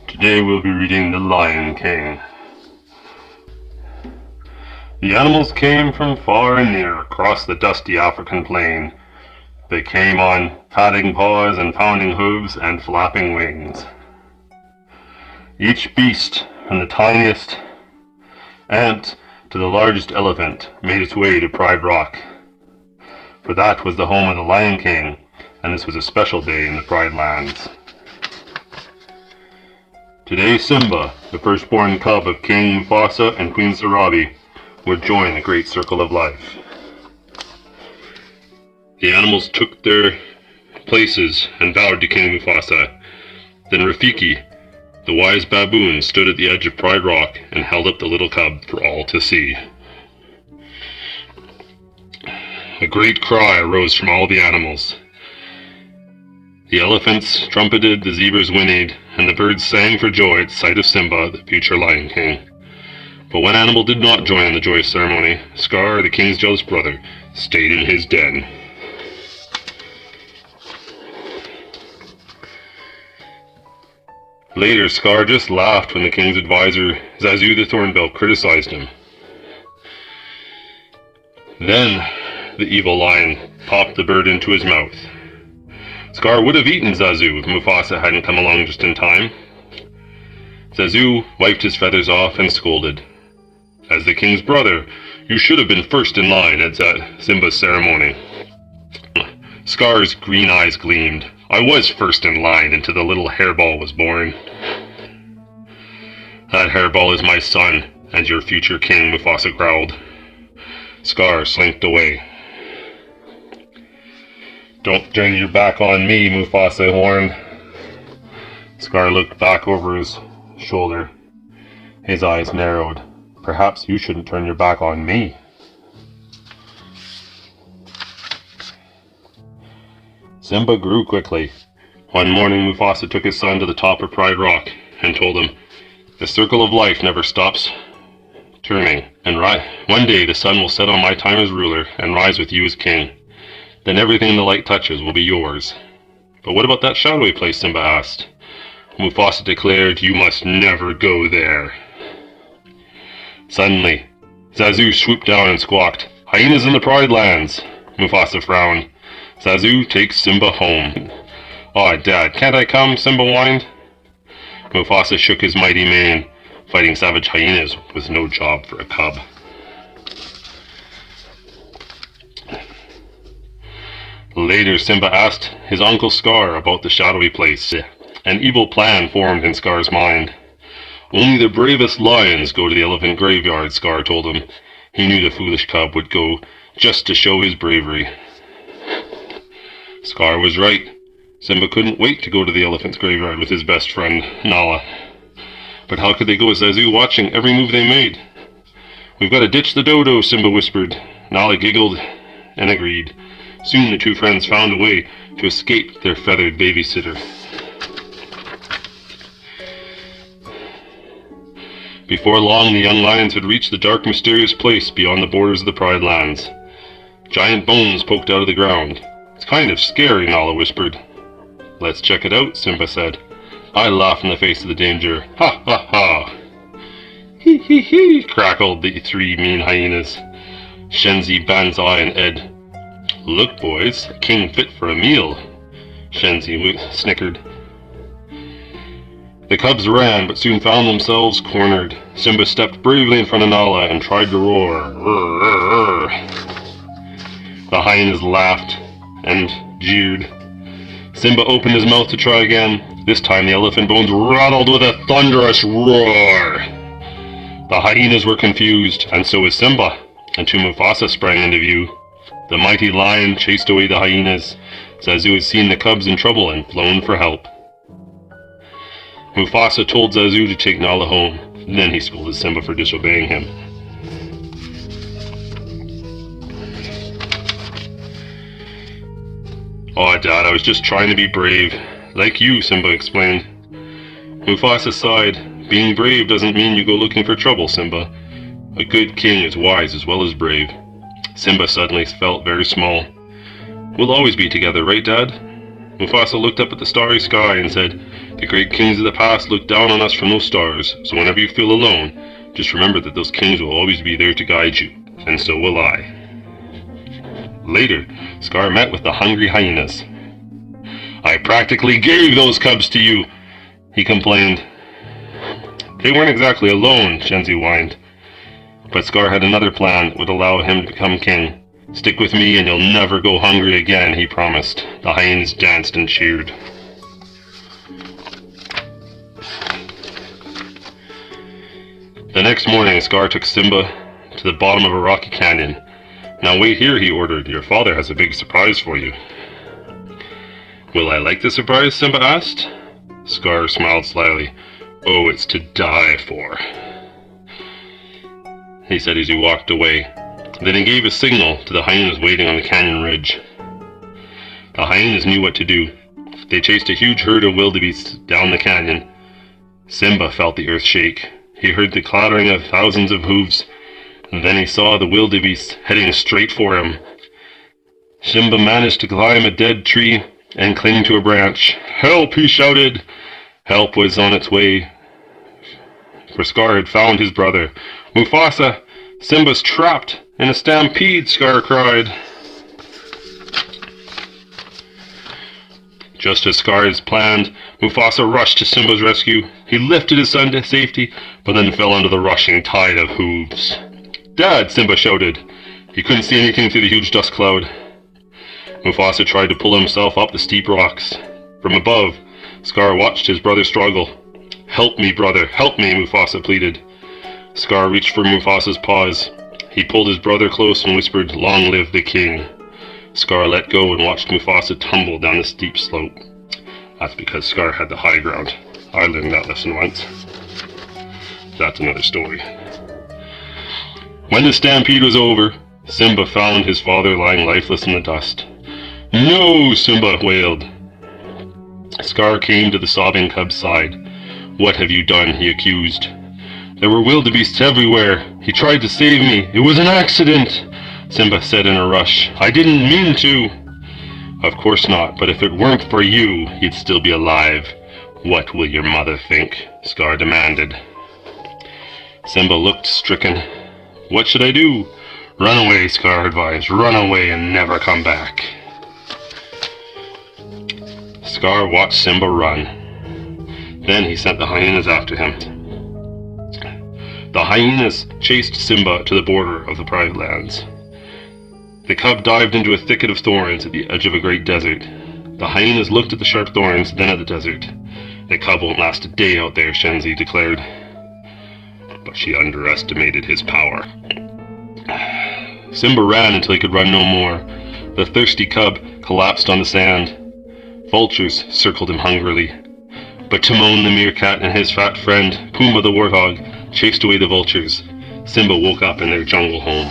Today we'll be reading The Lion King. The animals came from far and near across the dusty African plain. They came on padding paws and pounding hooves and flapping wings. Each beast, from the tiniest ant to the largest elephant, made its way to Pride Rock. For that was the home of the Lion King, and this was a special day in the Pride Lands. Today Simba, the firstborn cub of King Mufasa and Queen Sarabi, would join the great circle of life. The animals took their places and bowed to King Mufasa. Then Rafiki, the wise baboon, stood at the edge of Pride Rock and held up the little cub for all to see. A great cry arose from all the animals. The elephants trumpeted, the zebras whinnied, and the birds sang for joy at sight of Simba, the future Lion King. But one animal did not join in the joyous ceremony. Scar, the king's jealous brother, stayed in his den. Later, Scar just laughed when the king's advisor, Zazu the Thornbill, criticized him. Then the evil lion popped the bird into his mouth. Scar would have eaten Zazu if Mufasa hadn't come along just in time. Zazu wiped his feathers off and scolded. As the king's brother, you should have been first in line at Simba's ceremony. Scar's green eyes gleamed. I was first in line until the little hairball was born. That hairball is my son, and your future king, Mufasa growled. Scar slinked away. Don't turn your back on me, Mufasa warned. Scar looked back over his shoulder. His eyes narrowed. Perhaps you shouldn't turn your back on me. Simba grew quickly. One morning Mufasa took his son to the top of Pride Rock and told him, the circle of life never stops turning, and one day the sun will set on my time as ruler and rise with you as king. Then everything the light touches will be yours. But what about that shadowy place, Simba asked. Mufasa declared, you must never go there. Suddenly, Zazu swooped down and squawked, hyenas in the Pride Lands. Mufasa frowned. Zazu takes Simba home. Aw, Dad, can't I come? Simba whined. Mufasa shook his mighty mane. Fighting savage hyenas was no job for a cub. Later, Simba asked his uncle Scar about the shadowy place. An evil plan formed in Scar's mind. Only the bravest lions go to the elephant graveyard, Scar told him. He knew the foolish cub would go just to show his bravery. Scar was right. Simba couldn't wait to go to the elephant's graveyard with his best friend, Nala. But how could they go with Zazu watching every move they made? We've got to ditch the dodo, Simba whispered. Nala giggled and agreed. Soon the two friends found a way to escape their feathered babysitter. Before long, the young lions had reached the dark, mysterious place beyond the borders of the Pride Lands. Giant bones poked out of the ground. It's kind of scary, Nala whispered. Let's check it out, Simba said. I laugh in the face of the danger. Ha ha ha! Hee hee hee! Crackled the three mean hyenas. Shenzi, Banzai, and Ed. Look, boys, a king fit for a meal, Shenzi snickered. The cubs ran, but soon found themselves cornered. Simba stepped bravely in front of Nala and tried to roar. Rrr, rrr, rrr. The hyenas laughed and jeered. Simba opened his mouth to try again. This time the elephant bones rattled with a thunderous roar. The hyenas were confused, and so was Simba, and two Mufasa sprang into view. The mighty lion chased away the hyenas. Zazu had seen the cubs in trouble and flown for help. Mufasa told Zazu to take Nala home. Then he scolded Simba for disobeying him. "Oh, Dad, I was just trying to be brave. Like you," Simba explained. Mufasa sighed. "Being brave doesn't mean you go looking for trouble, Simba. A good king is wise as well as brave." Simba suddenly felt very small. "We'll always be together, right, Dad?" Mufasa looked up at the starry sky and said, "The great kings of the past looked down on us from those stars, so whenever you feel alone, just remember that those kings will always be there to guide you, and so will I." Later, Scar met with the hungry hyenas. "I practically gave those cubs to you," he complained. "They weren't exactly alone," Shenzi whined. But Scar had another plan that would allow him to become king. "Stick with me and you'll never go hungry again," he promised. The hyenas danced and cheered. The next morning, Scar took Simba to the bottom of a rocky canyon. "Now wait here," he ordered. "Your father has a big surprise for you." "Will I like the surprise?" Simba asked. Scar smiled slyly. "Oh, it's to die for," he said as he walked away. Then he gave a signal to the hyenas waiting on the canyon ridge. The hyenas knew what to do. They chased a huge herd of wildebeests down the canyon. Simba felt the earth shake. He heard the clattering of thousands of hooves. Then he saw the wildebeests heading straight for him. Simba managed to climb a dead tree and cling to a branch. "Help!" he shouted. Help was on its way, for Scar had found his brother. "Mufasa! Simba's trapped in a stampede!" Scar cried. Just as Scar had planned, Mufasa rushed to Simba's rescue. He lifted his son to safety, but then fell under the rushing tide of hooves. "Dad!" Simba shouted. He couldn't see anything through the huge dust cloud. Mufasa tried to pull himself up the steep rocks. From above, Scar watched his brother struggle. "Help me, brother, help me," Mufasa pleaded. Scar reached for Mufasa's paws. He pulled his brother close and whispered, "Long live the king." Scar let go and watched Mufasa tumble down the steep slope. That's because Scar had the high ground. I learned that lesson once. That's another story. When the stampede was over, Simba found his father lying lifeless in the dust. "No!" Simba wailed. Scar came to the sobbing cub's side. "What have you done?" he accused. "There were wildebeests everywhere. He tried to save me. It was an accident," Simba said in a rush. "I didn't mean to." "Of course not, but if it weren't for you, he'd still be alive. What will your mother think?" Scar demanded. Simba looked stricken. "What should I do?" "Run away," Scar advised. "Run away and never come back." Scar watched Simba run. Then he sent the hyenas after him. The hyenas chased Simba to the border of the private lands. The cub dived into a thicket of thorns at the edge of a great desert. The hyenas looked at the sharp thorns, then at the desert. "The cub won't last a day out there," Shenzi declared. But she underestimated his power. Simba ran until he could run no more. The thirsty cub collapsed on the sand. Vultures circled him hungrily. But Timon the meerkat and his fat friend, Pumbaa the warthog, chased away the vultures. Simba woke up in their jungle home.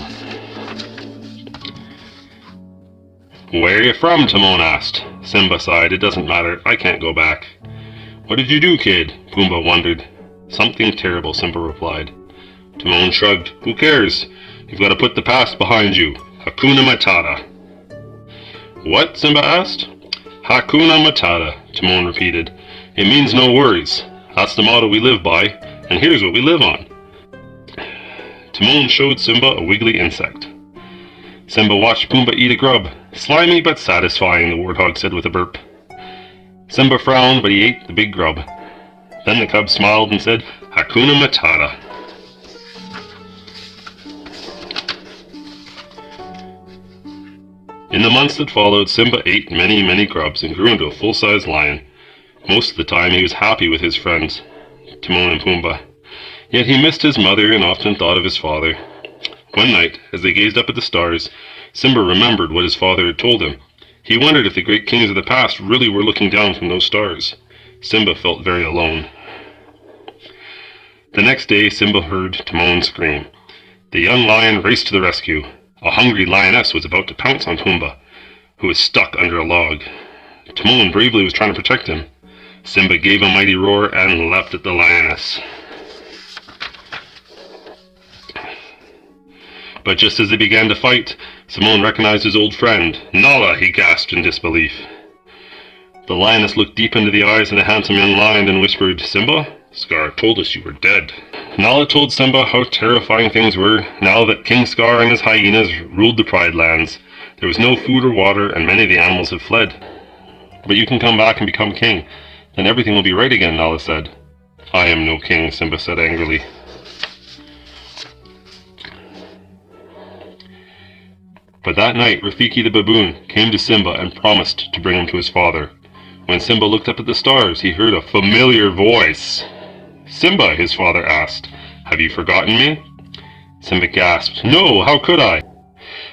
"Where are you from?" Timon asked. Simba sighed. "It doesn't matter. I can't go back." "What did you do, kid?" Pumbaa wondered. "Something terrible," Simba replied. Timon shrugged. "Who cares? You've got to put the past behind you. Hakuna Matata." "What?" Simba asked. "Hakuna Matata," Timon repeated. "It means no worries. That's the motto we live by, and here's what we live on." Timon showed Simba a wiggly insect. Simba watched Pumbaa eat a grub. "Slimy but satisfying," the warthog said with a burp. Simba frowned, but he ate the big grub. Then the cub smiled and said, "Hakuna Matata." In the months that followed, Simba ate many, many grubs and grew into a full-sized lion. Most of the time he was happy with his friends, Timon and Pumbaa. Yet he missed his mother and often thought of his father. One night, as they gazed up at the stars, Simba remembered what his father had told him. He wondered if the great kings of the past really were looking down from those stars. Simba felt very alone. The next day, Simba heard Timon scream. The young lion raced to the rescue. A hungry lioness was about to pounce on Pumbaa. who was stuck under a log. Timon bravely was trying to protect him. Simba gave a mighty roar and leapt at the lioness. But just as they began to fight, Timon recognized his old friend. "Nala!" he gasped in disbelief. The lioness looked deep into the eyes of the handsome young lion and whispered, "Simba, Scar told us you were dead." Nala told Simba how terrifying things were now that King Scar and his hyenas ruled the Pride Lands. There was no food or water, and many of the animals have fled. "But you can come back and become king. Then everything will be right again," Nala said. "I am no king," Simba said angrily. But that night, Rafiki the baboon came to Simba and promised to bring him to his father. When Simba looked up at the stars, he heard a familiar voice. "Simba," his father asked, "have you forgotten me?" Simba gasped, "No, how could I?"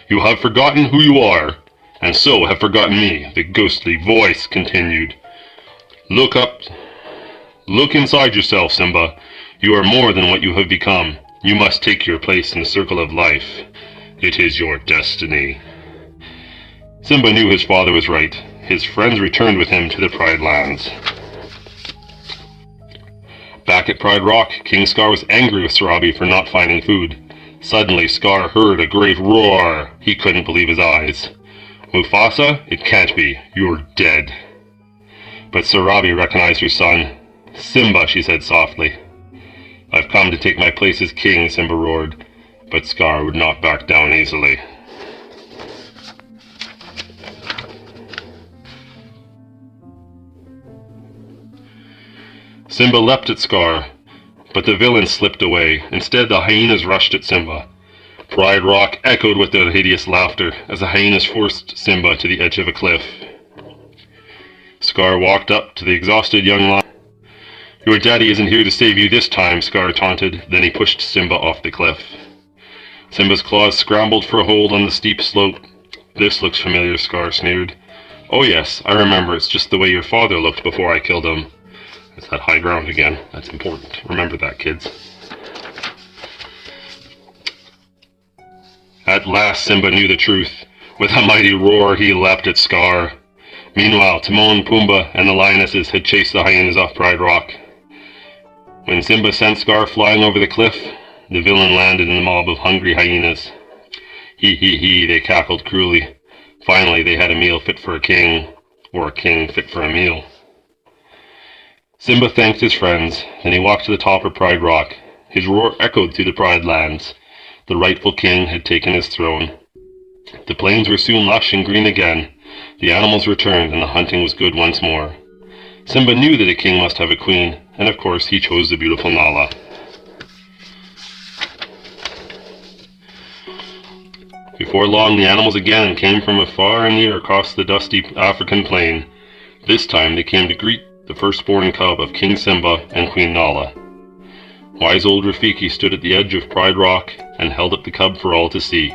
"You have forgotten who you are, and so have forgotten me," the ghostly voice continued. Look inside yourself, Simba. You are more than what you have become. You must take your place in the circle of life. It is your destiny." Simba knew his father was right. His friends returned with him to the Pride Lands. Back at Pride Rock, King Scar was angry with Sarabi for not finding food. Suddenly, Scar heard a great roar. He couldn't believe his eyes. "Mufasa, it can't be. You're dead." But Sarabi recognized her son. "Simba," she said softly. "I've come to take my place as king," Simba roared. But Scar would not back down easily. Simba leapt at Scar, but the villain slipped away. Instead, the hyenas rushed at Simba. Pride Rock echoed with their hideous laughter as the hyenas forced Simba to the edge of a cliff. Scar walked up to the exhausted young lion. "Your daddy isn't here to save you this time," Scar taunted. Then he pushed Simba off the cliff. Simba's claws scrambled for a hold on the steep slope. "This looks familiar," Scar sneered. "Oh yes, I remember. It's just the way your father looked before I killed him." It's that high ground again. That's important. Remember that, kids. At last, Simba knew the truth. With a mighty roar, he leapt at Scar. Meanwhile, Timon, Pumbaa, and the lionesses had chased the hyenas off Pride Rock. When Simba sent Scar flying over the cliff, the villain landed in a mob of hungry hyenas. "Hee hee hee," they cackled cruelly. Finally, they had a meal fit for a king, or a king fit for a meal. Simba thanked his friends, then he walked to the top of Pride Rock. His roar echoed through the Pride Lands. The rightful king had taken his throne. The plains were soon lush and green again. The animals returned, and the hunting was good once more. Simba knew that a king must have a queen, and of course he chose the beautiful Nala. Before long, the animals again came from afar and near across the dusty African plain. This time they came to greet the firstborn cub of King Simba and Queen Nala. Wise old Rafiki stood at the edge of Pride Rock and held up the cub for all to see.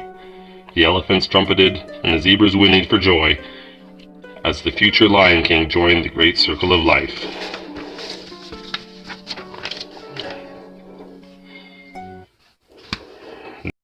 The elephants trumpeted and the zebras whinnied for joy as the future Lion King joined the great circle of life.